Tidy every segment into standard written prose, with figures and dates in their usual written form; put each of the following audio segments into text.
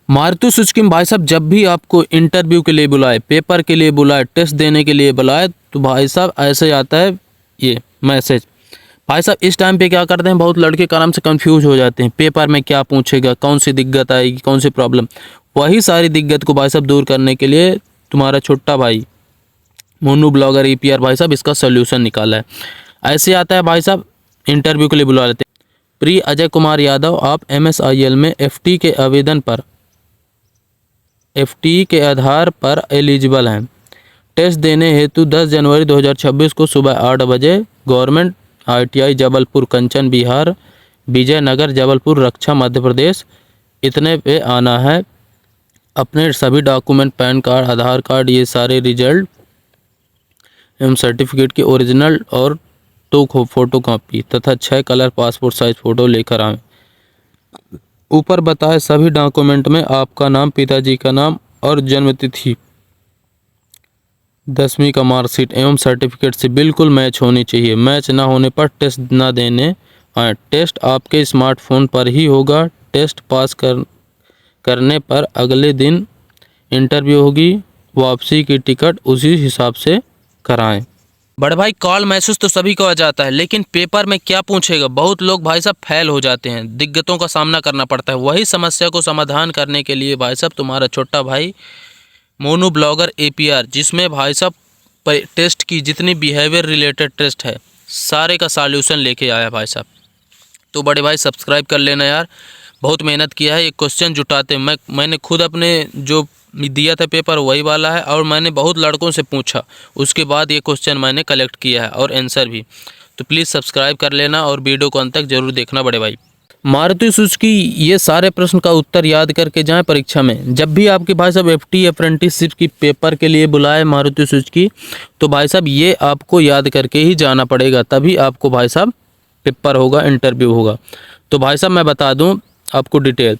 Maruti Suzuki में भाई साहब जब भी आपको इंटरव्यू के लिए बुलाए, पेपर के लिए बुलाए, टेस्ट देने के लिए बुलाए, तो भाई साहब ऐसे आता है ये मैसेज। भाई साहब इस टाइम पे क्या करते हैं, बहुत लड़के आराम से कंफ्यूज हो जाते हैं, पेपर में क्या पूछेगा, कौन सी दिक्कत आएगी, कौन सी प्रॉब्लम। वही सारी दिक्कत को भाई साहब दूर करने के लिए तुम्हारा छोटा भाई मोनू ब्लॉगर APR भाई साहब इसका सोल्यूशन निकाला है। ऐसे आता है भाई साहब, इंटरव्यू के लिए बुला लेते हैं। प्रिय अजय कुमार यादव, आप MSIL में FT के आवेदन पर FT के आधार पर एलिजिबल हैं। टेस्ट देने हेतु 10 जनवरी 2026 को सुबह 8 बजे गवर्नमेंट ITI जबलपुर कंचन बिहार विजयनगर जबलपुर रक्षा मध्य प्रदेश इतने पे आना है। अपने सभी डॉक्यूमेंट पैन कार्ड, आधार कार्ड, ये सारे रिजल्ट एवं सर्टिफिकेट की ओरिजिनल और 2 फोटो कॉपी तथा 6 कलर पासपोर्ट साइज फ़ोटो लेकर आएँ। ऊपर बताए सभी डॉक्यूमेंट में आपका नाम, पिताजी का नाम और जन्म तिथि 10वीं का मार्कशीट एवं सर्टिफिकेट से बिल्कुल मैच होनी चाहिए। मैच ना होने पर टेस्ट ना देने आए। टेस्ट आपके स्मार्टफोन पर ही होगा। टेस्ट पास करने पर अगले दिन इंटरव्यू होगी। वापसी की टिकट उसी हिसाब से कराएं। बड़े भाई कॉल मैसेज तो सभी को आ जाता है, लेकिन पेपर में क्या पूछेगा, बहुत लोग भाई साहब फेल हो जाते हैं, दिक्कतों का सामना करना पड़ता है। वही समस्या को समाधान करने के लिए भाई साहब तुम्हारा छोटा भाई मोनू ब्लॉगर APR, जिसमें भाई साहब टेस्ट की जितनी बिहेवियर रिलेटेड टेस्ट है सारे का सॉल्यूशन लेके आया भाई साहब। तो बड़े भाई सब्सक्राइब कर लेना यार, बहुत मेहनत किया है। ये क्वेश्चन जुटाते मैंने खुद अपने जो दिया था पेपर वही वाला है, और मैंने बहुत लड़कों से पूछा, उसके बाद ये क्वेश्चन मैंने कलेक्ट किया है और आंसर भी। तो प्लीज़ सब्सक्राइब कर लेना और वीडियो को अंत तक जरूर देखना बड़े भाई। मारुति सुजुकी ये सारे प्रश्न का उत्तर याद करके जाएं परीक्षा में। जब भी आपके भाई साहब FT अप्रेंटिसशिप की पेपर के लिए बुलाए मारुति सुजुकी, तो भाई साहब ये आपको याद करके ही जाना पड़ेगा, तभी आपको भाई साहब पेपर होगा, इंटरव्यू होगा। तो भाई साहब मैं बता दूं आपको डिटेल,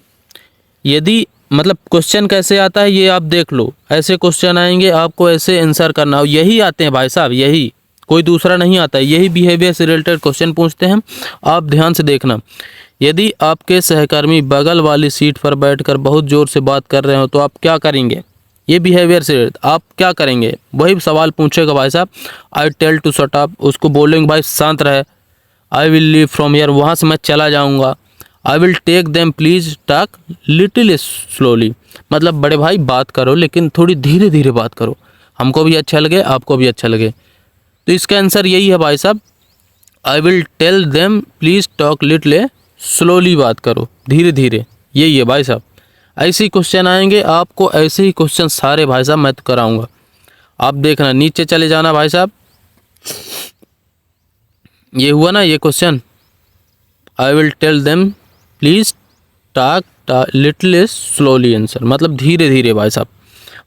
यदि मतलब क्वेश्चन कैसे आता है ये आप देख लो। ऐसे क्वेश्चन आएंगे, आपको ऐसे आंसर करना हो, यही आते हैं भाई साहब, यही कोई दूसरा नहीं आता है। यही बिहेवियर से रिलेटेड क्वेश्चन पूछते हैं, आप ध्यान से देखना। यदि आपके सहकर्मी बगल वाली सीट पर बैठकर बहुत ज़ोर से बात कर रहे हो तो आप क्या करेंगे, ये बिहेवियर से आप क्या करेंगे, वही सवाल पूछेगा भाई साहब। I tell to shut up, उसको बोलेंगे भाई शांत रहे। I will leave from here, वहाँ से मैं चला जाऊँगा। I will take them please talk little slowly, मतलब बड़े भाई बात करो लेकिन थोड़ी धीरे धीरे बात करो, हमको भी अच्छा लगे आपको भी अच्छा लगे। तो इसका आंसर यही है भाई साहब, I will tell them please talk little slowly, बात करो धीरे धीरे, यही है भाई साहब। ऐसे ही क्वेश्चन आएंगे आपको, ऐसे ही क्वेश्चन सारे भाई साहब मैं तो कराऊंगा, आप देखना। नीचे चले जाना भाई साहब, ये हुआ ना ये question, I will tell them please talk little slowly, answer मतलब धीरे धीरे भाई साहब।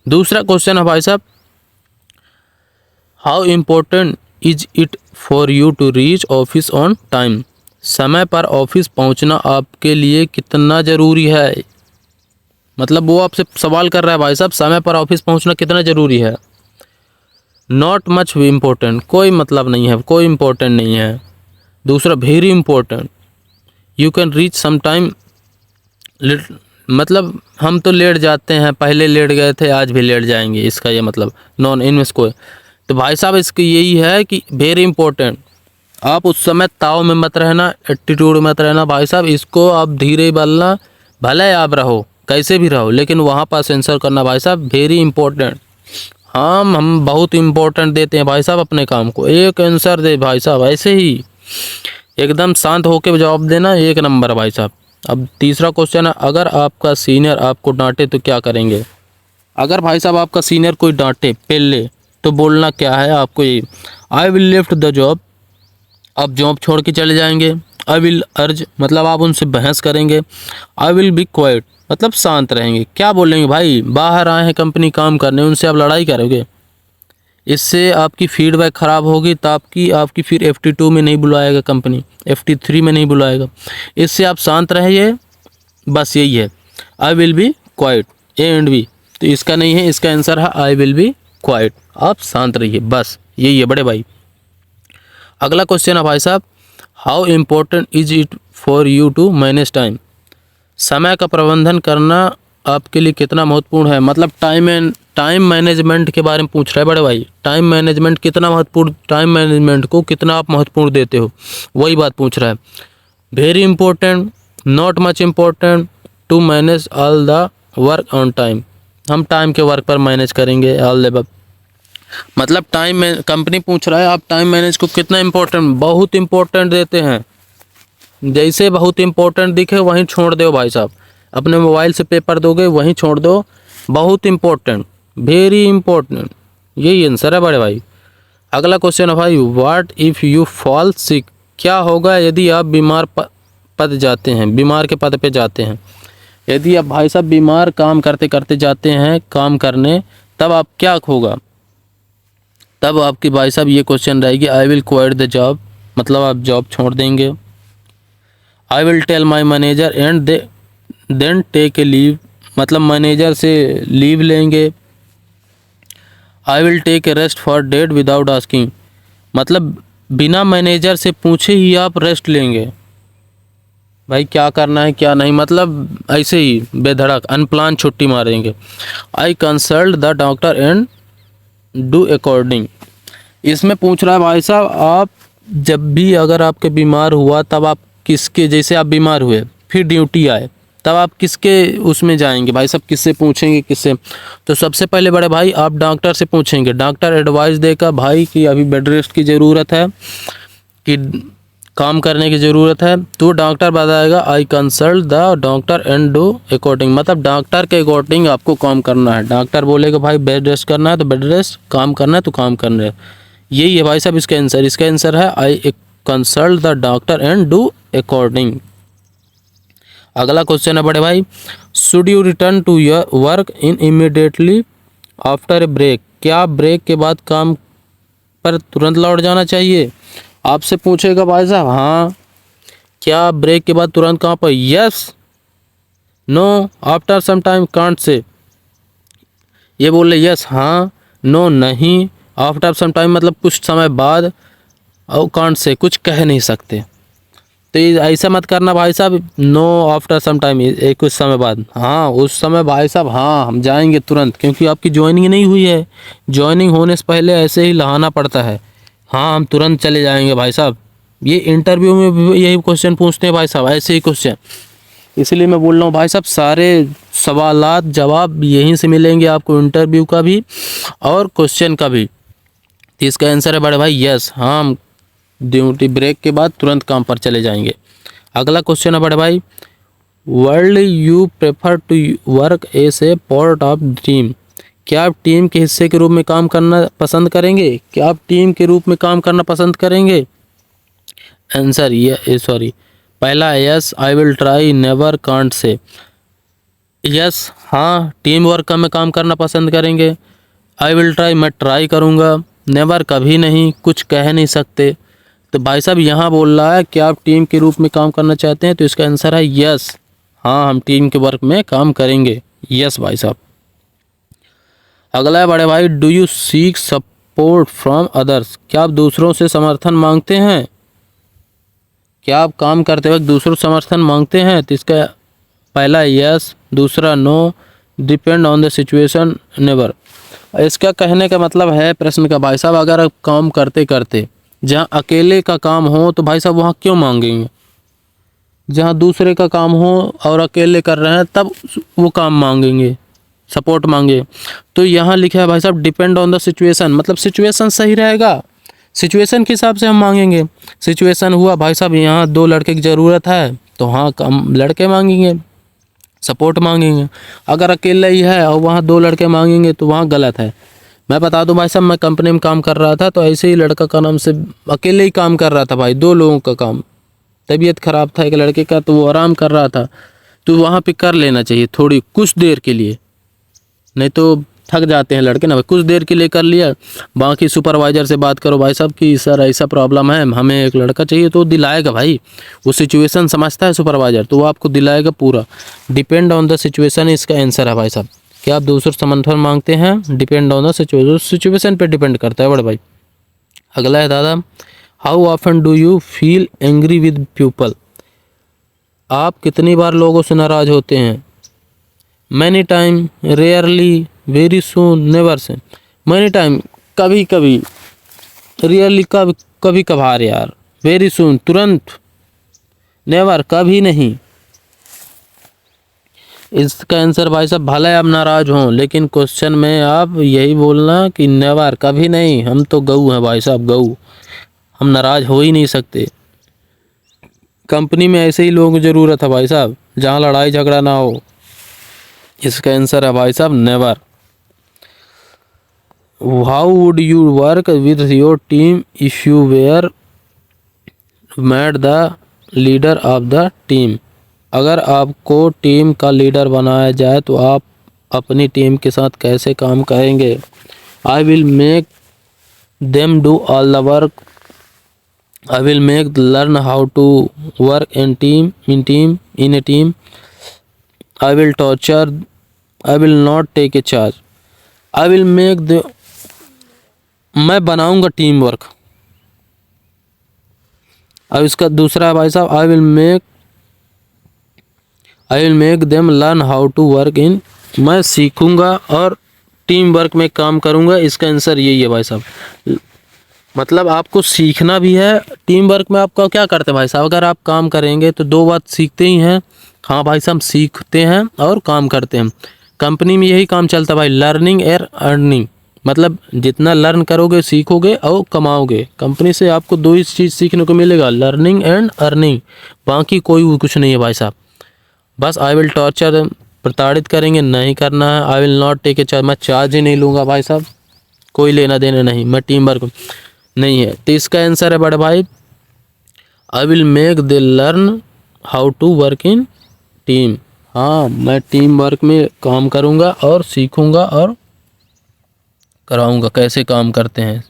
दूसरा क्वेश्चन है भाई साहब, how important is it for you to reach office on time, समय पर ऑफिस पहुंचना आपके लिए कितना ज़रूरी है। मतलब वो आपसे सवाल कर रहा है भाई साहब, समय पर ऑफिस पहुंचना कितना ज़रूरी है। नॉट मच इम्पोर्टेंट, कोई मतलब नहीं है, कोई इम्पोर्टेंट नहीं है। दूसरा very important, you can reach some time, मतलब हम तो लेट जाते हैं, पहले लेट गए थे आज भी लेट जाएंगे, इसका ये मतलब नॉन इनमें कोई। तो भाई साहब इसकी यही है कि वेरी इंपॉर्टेंट, आप उस समय ताव में मत रहना, एटीट्यूड मत रहना भाई साहब, इसको आप धीरे बोलना, भले आप रहो कैसे भी रहो, लेकिन वहाँ पर आंसर करना भाई साहब वेरी इंपॉर्टेंट। हाँ हम बहुत इंपॉर्टेंट देते हैं भाई साहब अपने काम को, एक आंसर दे भाई साहब, ऐसे ही एकदम शांत होकर जवाब देना, एक नंबर भाई साहब। अब तीसरा क्वेश्चन है, अगर आपका सीनियर आपको डांटे तो क्या करेंगे। अगर भाई साहब आपका सीनियर कोई डांटे पहले, तो बोलना क्या है आपको, ये I will lift the job, आप जॉब छोड़ के चले जाएंगे। आई विल अर्ज, मतलब आप उनसे बहस करेंगे। आई विल बी क्वाइट, मतलब शांत रहेंगे। क्या बोलेंगे भाई, बाहर आए हैं कंपनी काम करने, उनसे आप लड़ाई करोगे, इससे आपकी फीडबैक ख़राब होगी, तो आपकी फिर FT2 में नहीं बुलाएगा कंपनी, FT3 में नहीं बुलाएगा। इससे आप शांत रहिए, बस यही है। I will be quite, A and B, तो इसका नहीं है, इसका आंसर है आई विल बी क्वाइट, आप शांत रहिए, बस यही है बड़े भाई। अगला क्वेश्चन है भाई साहब, how important is it for you to manage time, समय का प्रबंधन करना आपके लिए कितना महत्वपूर्ण है, मतलब टाइम मैनेजमेंट के बारे में पूछ रहा है बड़े भाई। टाइम मैनेजमेंट कितना महत्वपूर्ण, टाइम मैनेजमेंट को कितना आप महत्वपूर्ण देते हो, वही बात पूछ रहा है। Very important, not much important, to manage all the work on time. हम टाइम के वर्क पर मैनेज करेंगे ऑल द, मतलब टाइम में कंपनी पूछ रहा है आप टाइम मैनेज को कितना इम्पोर्टेंट, बहुत इम्पोर्टेंट देते हैं। जैसे बहुत इम्पोर्टेंट दिखे वहीं छोड़ दो भाई साहब, अपने मोबाइल से पेपर दोगे वहीं छोड़ दो, बहुत इम्पोर्टेंट, वेरी इम्पोर्टेंट, यही आंसर है बड़े भाई। अगला क्वेश्चन है भाई, what if you fall sick, क्या होगा यदि आप बीमार पड़ जाते हैं, बीमार के पद पे जाते हैं। यदि आप भाई साहब बीमार काम करते करते जाते हैं काम करने, तब आप क्या होगा, तब आपकी भाई साहब ये क्वेश्चन रहेगी, I will quit the job, मतलब आप जॉब छोड़ देंगे। I will tell my manager and then take a leave, मतलब मैनेजर से लीव लेंगे। I will take a rest for dead without asking, मतलब बिना मैनेजर से पूछे ही आप रेस्ट लेंगे। भाई क्या करना है क्या नहीं, मतलब ऐसे ही बेधड़क अनप्लान छुट्टी मारेंगे। आई consult the doctor and do according, इसमें पूछ रहा है भाई साहब आप जब भी अगर आपके बीमार हुआ तब आप किसके, जैसे आप बीमार हुए फिर ड्यूटी आए तब आप किसके उसमें जाएंगे भाई साहब, किससे पूछेंगे किससे। तो सबसे पहले बड़े भाई आप डॉक्टर से पूछेंगे, डॉक्टर एडवाइस देगा भाई कि अभी बेड रेस्ट की ज़रूरत है कि काम करने की ज़रूरत है, तो डॉक्टर बताएगा आई consult the doctor and do according, मतलब डॉक्टर के अकॉर्डिंग आपको काम करना है। डॉक्टर बोलेगा भाई बेड रेस्ट करना है तो बेड रेस्ट, काम करना है तो काम करना है। यही है भाई साहब इसका आंसर, इसका आंसर है I consult the doctor and do according. अगला क्वेश्चन है बड़े भाई, should you return to your work in immediately after a break, क्या ब्रेक के बाद काम पर तुरंत लौट जाना चाहिए। आपसे पूछेगा भाई साहब हाँ, क्या ब्रेक के बाद तुरंत काम पर, yes, no, after some time, can't say, ये बोल रहे यस हाँ, नो नहीं, आफ्टर सम टाइम मतलब कुछ समय बाद, और कांट से कुछ कह नहीं सकते। तो ये ऐसा मत करना भाई साहब, नो आफ्टर सम टाइम, एक कुछ समय बाद, हाँ उस समय भाई साहब हाँ हम जाएंगे तुरंत, क्योंकि आपकी ज्वाइनिंग नहीं हुई है, ज्वाइनिंग होने से पहले ऐसे ही लहाना पड़ता है, हाँ हम तुरंत चले जाएंगे भाई साहब। ये इंटरव्यू में भी यही क्वेश्चन पूछते हैं भाई साहब, ऐसे ही क्वेश्चन, इसलिए मैं बोल रहा हूँ भाई साहब सारे सवालात जवाब यहीं से मिलेंगे आपको, इंटरव्यू का भी और क्वेश्चन का भी। तो इसका आंसर है बड़े भाई यस, हाँ हम ड्यूटी ब्रेक के बाद तुरंत काम पर चले जाएंगे। अगला क्वेश्चन है बड़े भाई, would you prefer to work as a part of team, क्या आप टीम के हिस्से के रूप में काम करना पसंद करेंगे, क्या आप टीम के रूप में काम करना पसंद करेंगे। आंसर ये सॉरी, पहला yes, I will try, never, can't say. Yes हाँ टीम वर्क में काम करना पसंद करेंगे, आई विल ट्राई मैं ट्राई करूँगा, नेवर कभी नहीं, कुछ कह नहीं सकते। तो भाई साहब यहाँ बोल रहा है कि आप टीम के रूप में काम करना चाहते हैं, तो इसका आंसर है यस, हाँ हम टीम के वर्क में काम करेंगे, यस भाई साहब। अगला है बड़े भाई, do you seek support from others, क्या आप दूसरों से समर्थन मांगते हैं, क्या आप काम करते वक्त दूसरों से समर्थन मांगते हैं। तो इसका पहला यस, दूसरा no, depend on the situation, never. इसका कहने का मतलब है प्रश्न का भाई साहब, अगर आप काम करते करते जहाँ अकेले का काम हो तो भाई साहब वहाँ क्यों मांगेंगे, जहाँ दूसरे का काम हो और अकेले कर रहे हैं तब वो काम मांगेंगे, सपोर्ट मांगे। तो यहाँ लिखा है भाई साहब डिपेंड ऑन द सिचुएशन, मतलब सिचुएशन सही रहेगा, सिचुएशन के हिसाब से हम मांगेंगे। सिचुएशन हुआ भाई साहब यहाँ 2 लड़के की ज़रूरत है तो हाँ हम लड़के मांगेंगे, सपोर्ट मांगेंगे। अगर अकेला ही है और वहाँ 2 लड़के मांगेंगे तो वहाँ गलत है। मैं बता दूं भाई साहब, मैं कंपनी में काम कर रहा था तो ऐसे ही लड़का का नाम से अकेले ही काम कर रहा था भाई, 2 लोगों का काम, तबीयत ख़राब था एक लड़के का तो वो आराम कर रहा था, तो वहाँ पे कर लेना चाहिए थोड़ी कुछ देर के लिए, नहीं तो थक जाते हैं लड़के ना भाई, कुछ देर के लिए कर लिया। बाकी सुपरवाइज़र से बात करो भाई साहब कि सर ऐसा प्रॉब्लम है, हमें एक लड़का चाहिए, तो दिलाएगा भाई, वो सिचुएशन समझता है सुपरवाइज़र, तो वो आपको दिलाएगा पूरा। डिपेंड ऑन द सिचुएशन इसका आंसर है भाई साहब, क्या आप दूसरों समर्थन मांगते हैं, depend on the situation, situation पे डिपेंड करता है बड़े भाई। अगला है दादा, how often do you feel angry with people, आप कितनी बार लोगों से नाराज़ होते हैं। Many time, rarely, very soon, never say. Many time कभी कभी, रियरली कभी कभार यार, वेरी सून तुरंत, नेवर कभी नहीं। इसका आंसर भाई साहब, भले आप नाराज हों लेकिन क्वेश्चन में आप यही बोलना कि नेवर कभी नहीं। हम तो गऊ हैं भाई साहब, गऊ, हम नाराज हो ही नहीं सकते। कंपनी में ऐसे ही लोगों की ज़रूरत है भाई साहब, जहाँ लड़ाई झगड़ा ना हो। इसका आंसर है भाई साहब never. How would you work with your team if you were made the leader of the team? अगर आपको टीम का लीडर बनाया जाए तो आप अपनी टीम के साथ कैसे काम करेंगे? I will make them do all the work, I will make learn how to work in a team, I will torture, I will not take a charge, I will make the, मैं बनाऊंगा team work. अब इसका दूसरा है भाई साहब, I will make them learn how to work in, मैं सीखूंगा और टीम वर्क में काम करूंगा। इसका आंसर यही है भाई साहब। मतलब आपको सीखना भी है। टीम वर्क में आपका क्या करते हैं भाई साहब, अगर आप काम करेंगे तो दो बात सीखते ही हैं। हाँ भाई साहब, सीखते हैं और काम करते हैं। कंपनी में यही काम चलता है भाई, लर्निंग एंड अर्निंग। मतलब जितना लर्न करोगे, सीखोगे और कमाओगे। कंपनी से आपको दो ही चीज़ सीखने को मिलेगा, लर्निंग एंड अर्निंग, बाकी कोई कुछ नहीं है भाई साहब। बस आई विल टॉर्चर, प्रताड़ित करेंगे, नहीं करना है। I will not take a charge, मैं चार्ज ही नहीं लूँगा भाई साहब, कोई लेना देना नहीं, मैं टीम वर्क नहीं है। तो इसका आंसर है बड़े भाई, I will make they learn how to work in team. हाँ, मैं टीम वर्क में काम करूँगा और सीखूँगा और कराऊँगा कैसे काम करते हैं।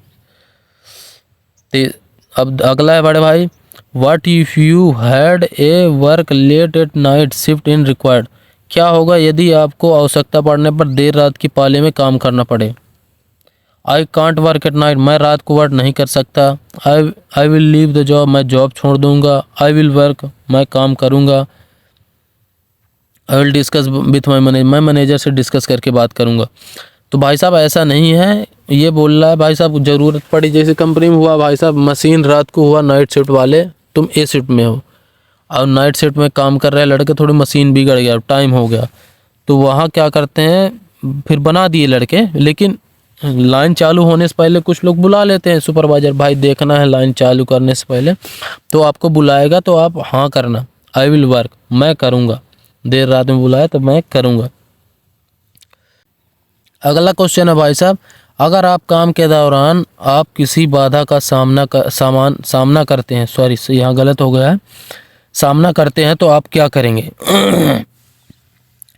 तो अब अगला है बड़े भाई, what if you had a work late at night shift in required? क्या होगा यदि आपको आवश्यकता पड़ने पर देर रात की पाली में काम करना पड़े? I can't work at night, मैं रात को वर्क नहीं कर सकता। आई विल लीव द जॉब, मैं जॉब छोड़ दूंगा। आई विल वर्क, मैं काम करूंगा। I will discuss with my manager, मैं मैनेजर से डिस्कस करके बात करूंगा। तो भाई साहब ऐसा नहीं है, ये बोल रहा है भाई साहब ज़रूरत पड़ी, जैसे कंपनी में हुआ भाई साहब, मशीन रात को हुआ, नाइट शिफ्ट वाले तुम ए शिफ्ट में हो और नाइट शिफ्ट में काम कर रहे हैं लड़के, थोड़ी मशीन बिगड़ गया, टाइम हो गया, तो वहाँ क्या करते हैं, फिर बना दिए लड़के, लेकिन लाइन चालू होने से पहले कुछ लोग बुला लेते हैं सुपरवाइजर, भाई देखना है लाइन चालू करने से पहले, तो आपको बुलाएगा तो आप हाँ करना, आई विल वर्क, मैं करूँगा, देर रात में बुलाया तो मैं करूँगा। अगला क्वेश्चन है भाई साहब, अगर आप काम के दौरान आप किसी बाधा का सामना करते हैं, सॉरी यहाँ गलत हो गया है, सामना करते हैं तो आप क्या करेंगे?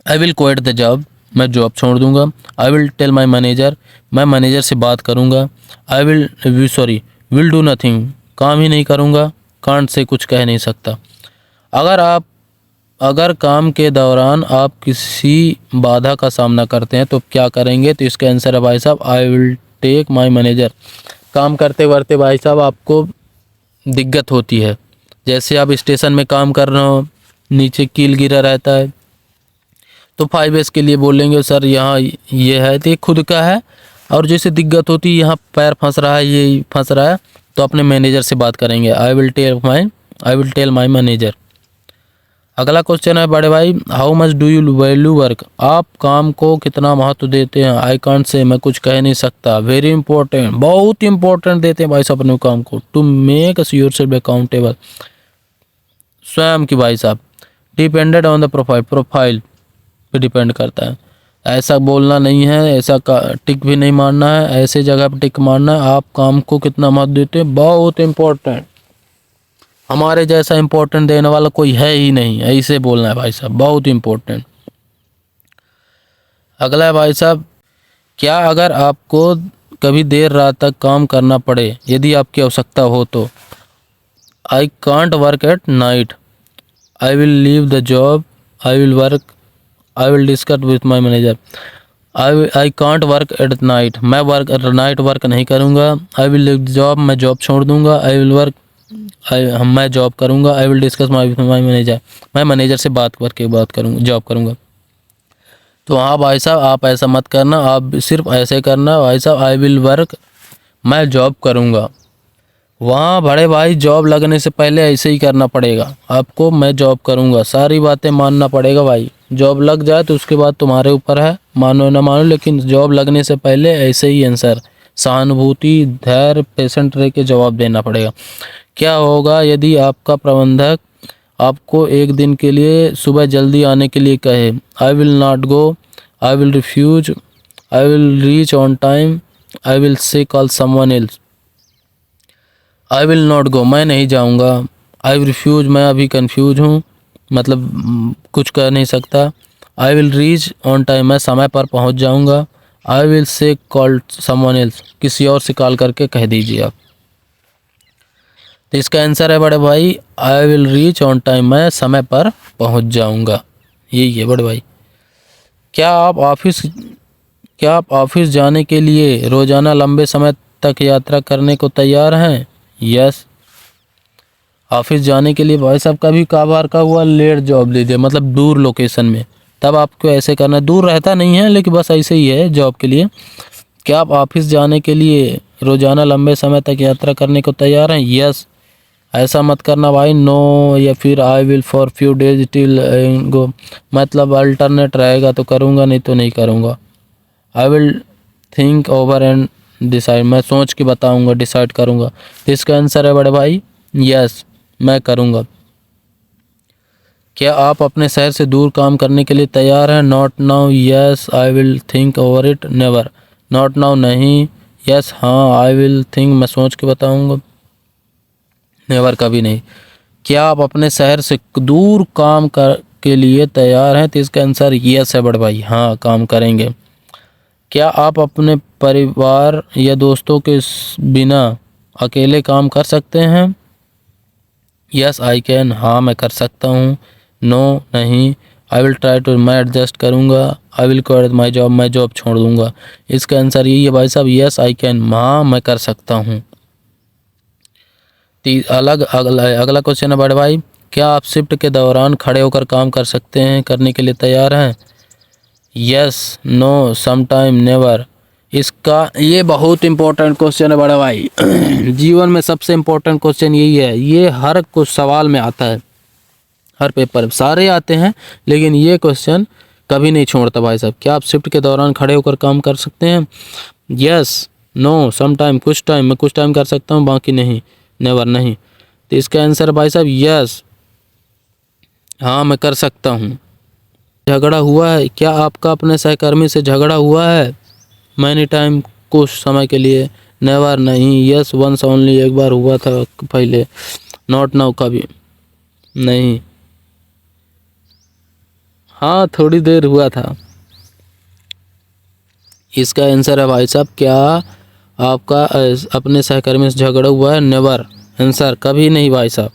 I will quit the job, मैं जॉब छोड़ दूंगा। I will tell my manager, मैं मैनेजर से बात करूंगा। आई विल डू नथिंग, काम ही नहीं करूंगा। कांट से कुछ कह नहीं सकता। अगर काम के दौरान आप किसी बाधा का सामना करते हैं तो क्या करेंगे? तो इसका आंसर है भाई साहब, I will take my manager. काम करते करते भाई साहब आपको दिक्कत होती है, जैसे आप स्टेशन में काम कर रहे हो, नीचे कील गिरा रहता है, तो 5S के लिए बोलेंगे सर यहाँ ये है, तो ये खुद का है, और जैसे दिक्कत होती है यहाँ पैर फंस रहा है, ये फंस रहा है, तो अपने मैनेजर से बात करेंगे। I will tell my manager. अगला क्वेश्चन है बड़े भाई, how much do you value work? आप काम को कितना महत्व देते हैं? आई कांट से, मैं कुछ कह नहीं सकता। वेरी इंपॉर्टेंट, बहुत इंपॉर्टेंट देते हैं भाई साहब अपने काम को। टू मेक योरसेल्फ अकाउंटेबल, स्वयं की भाई साहब। डिपेंडेड ऑन द प्रोफाइल पे डिपेंड करता है। ऐसा बोलना नहीं है, ऐसा टिक भी नहीं मारना है, ऐसे जगह पे टिक मारना है। आप काम को कितना महत्व देते हैं, बहुत इंपॉर्टेंट, हमारे जैसा इंपॉर्टेंट देने वाला कोई है ही नहीं, ऐसे बोलना है भाई साहब, बहुत इंपॉर्टेंट। अगला है भाई साहब, क्या अगर आपको कभी देर रात तक काम करना पड़े यदि आपकी आवश्यकता हो तो? I can't work at night, I will leave the job, I will work, I will discuss with my manager. I can't work at night, मैं नाइट वर्क नहीं करूँगा। I will leave the job, मैं job छोड़ दूँगा। I will work, मैं job करूँगा। I will discuss my manager, मैं manager से बात करूँगा, जॉब करूँगा। तो हाँ भाई साहब, आप ऐसा मत करना, आप सिर्फ ऐसे करना भाई साहब, आई विल वर्क, मैं जॉब करूँगा। वहाँ बड़े भाई जॉब लगने से पहले ऐसे ही करना पड़ेगा आपको, मैं जॉब करूँगा, सारी बातें मानना पड़ेगा भाई। जॉब लग जाए तो उसके बाद तुम्हारे ऊपर है, मानो ना मानो, लेकिन जॉब लगने से पहले ऐसे ही आंसर, सहानुभूति, धैर्य, पेशेंट रह के जवाब देना पड़ेगा। क्या होगा यदि आपका प्रबंधक आपको एक दिन के लिए सुबह जल्दी आने के लिए कहे? I will not go, I will refuse, I will reach on time, I will say call someone else. I will not go, मैं नहीं जाऊंगा। आई विल रिफ्यूज, मैं अभी कंफ्यूज हूँ, मतलब कुछ कर नहीं सकता। आई विल रीच ऑन टाइम, मैं समय पर पहुँच जाऊंगा। आई will say call someone else, किसी और से कॉल करके कह दीजिए आप। तो इसका आंसर है बड़े भाई, I will reach on time, मैं समय पर पहुंच जाऊंगा। यही है बड़े भाई। क्या आप ऑफिस जाने के लिए रोजाना लंबे समय तक यात्रा करने को तैयार हैं? यस। ऑफिस जाने के लिए भाई साहब कभी कभार का हुआ लेट जॉब ले दिया, मतलब दूर लोकेशन में, तब आपको ऐसे करना है। दूर रहता नहीं है लेकिन बस ऐसे ही है जॉब के लिए। क्या आप ऑफिस जाने के लिए रोजाना लंबे समय तक यात्रा करने को तैयार हैं? यस। ऐसा मत करना भाई, नो या फिर I will for few days till go, मतलब अल्टरनेट रहेगा तो करूँगा, नहीं तो नहीं करूँगा। I will think over and decide, मैं सोच के बताऊँगा, डिसाइड करूँगा। तो इसका आंसर है बड़े भाई यस, मैं करूँगा। क्या आप अपने शहर से दूर काम करने के लिए तैयार हैं? Not now, yes, I will think over it, never. Not now नहीं, यस हाँ, आई विल थिंक, मैं सोच के बताऊँगा, नेवर कभी नहीं। क्या आप अपने शहर से दूर काम के लिए तैयार हैं? तो इसका आंसर यस है बड़े भाई, हाँ काम करेंगे। क्या आप अपने परिवार या दोस्तों के बिना अकेले काम कर सकते हैं? यस आई कैन, हाँ मैं कर सकता हूँ। नो नहीं, आई विल ट्राई टू, मैं एडजस्ट करूँगा। I will quit my job, मैं जॉब छोड़ दूँगा। इसका आंसर यही है भाई साहब, यस आई कैन, हाँ मैं कर सकता हूँ। अगला क्वेश्चन है बड़े भाई, क्या आप शिफ्ट के दौरान खड़े होकर काम कर सकते हैं, करने के लिए तैयार हैं? Yes, no, some time, never. इसका ये बहुत इंपॉर्टेंट क्वेश्चन है बड़े भाई। जीवन में सबसे इम्पोर्टेंट क्वेश्चन यही है, ये हर कुछ सवाल में आता है, हर पेपर सारे आते हैं, लेकिन ये क्वेश्चन कभी नहीं छोड़ता भाई साहब। क्या आप शिफ्ट के दौरान खड़े होकर काम कर सकते हैं? यस, नो, सम टाइम, कुछ टाइम, मैं कुछ टाइम कर सकता हूँ, बाकी नहीं, नेवर नहीं। तो इसका आंसर भाई साहब यस, हाँ मैं कर सकता हूँ। झगड़ा हुआ है, क्या आपका अपने सहकर्मी से झगड़ा हुआ है? मैनी टाइम, कुछ समय के लिए, नेवर नहीं, यस वंस ओनली, एक बार हुआ था पहले, नॉट नाउ कभी नहीं, हाँ थोड़ी देर हुआ था। इसका आंसर है भाई साहब, क्या आपका अपने सहकर्मी से झगड़ा हुआ है? नेवर, आंसर कभी नहीं भाई साहब।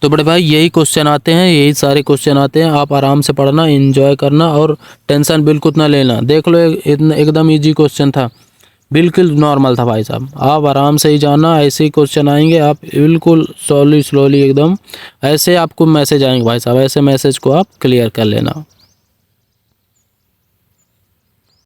तो बड़े भाई यही क्वेश्चन आते हैं, यही सारे क्वेश्चन आते हैं, आप आराम से पढ़ना, एंजॉय करना और टेंशन बिल्कुल ना लेना। देख लो एकदम इजी क्वेश्चन था, बिल्कुल नॉर्मल था भाई साहब। आप आराम से ही जाना, ऐसे ही क्वेश्चन आएंगे, आप बिल्कुल स्लोली एकदम ऐसे आपको मैसेज आएंगे भाई साहब, ऐसे मैसेज को आप क्लियर कर लेना।